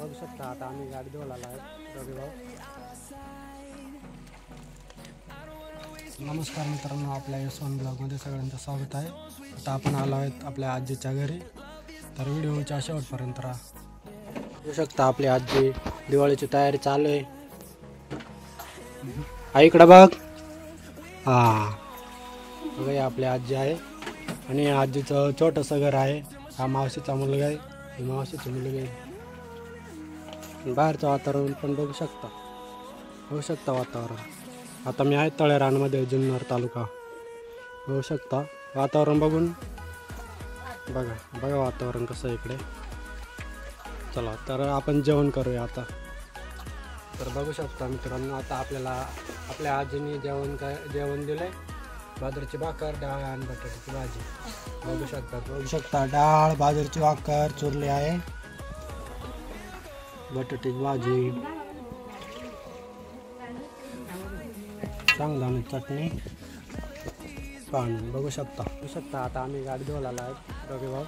बघू शकता आता आम्ही गाडी धुवायला आहे रवी भाऊ. नमस्कार मित्रांनो, आपल्या यशवंत ब्लॉगमध्ये सगळ्यांचं स्वागत आहे. आता आपण आलो आहोत आपल्या आजीच्या घरी, तर व्हिडिओच्या शेवटपर्यंत राहा. बघू शकता आपली आजी दिवाळीची तयारी चालू आहे. आईकडे बघ. हां बघा आपली आजी आहे आणि आजीचं छोटंसं घर आहे. हा मावशीचा मुलगा आहे, ही मावशीची मुलगी आहे. बाहेरचं वातावरण पण बघू शकता वातावरण. आता मी आहे तळेरानमध्ये, जुन्नर तालुका. बघू शकता वातावरण बघून बघा वातावरण कसं आहे इकडे. चला तर आपण जेवण करूया आता. तर बघू शकता मित्रांनो, आता आपल्या आजीने जेवण दिलंय. बाजरीची भाकर, डाळ आणि बटाट्याची भाजी. बघू शकता डाळ, बाजरीची भाकर चुरली आहे, बटाट्याची भाजी, शेंगदाणे चटणी, पाणी. बघू शकता आता आम्ही गाडी धुवायला आहेत रवी भाऊ.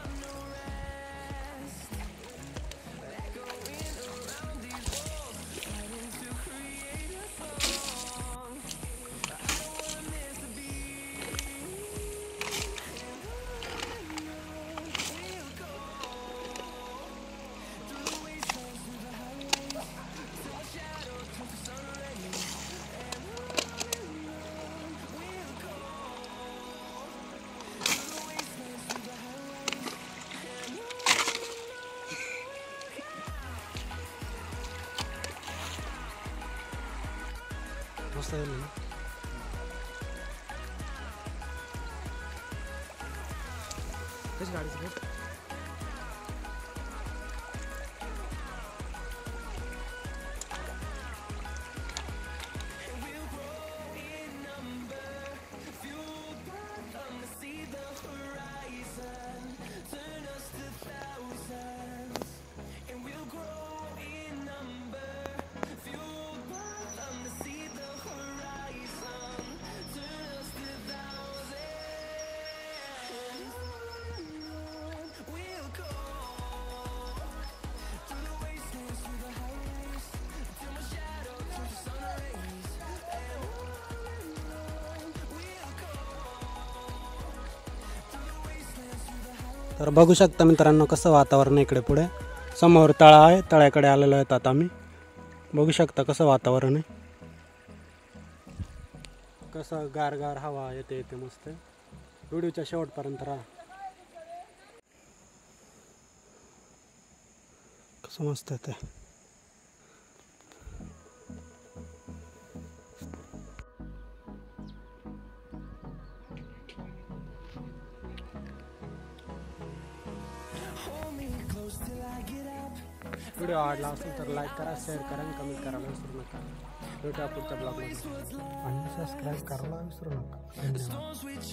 मस्त आहे ना. कशी गाडीची तर बघू शकता मित्रांनो कसं वातावरण इकडे. पुढे समोर तळा आहे, तळ्याकडे आलेलो आहेत आता आम्ही. बघू शकता कसं वातावरण आहे, कसं गार हवा येते मस्त. व्हिडिओच्या शेवटपर्यंत राहा. कसं मस्त येते. व्हिडिओ आवडला असेल तर लाईक करा, शेअर करा आणि कमेंट करायला विसरू नका. भेटूया पुढच्या ब्लॉगमध्ये आणि सबस्क्राईब करायला विसरू नका. धन्यवाद.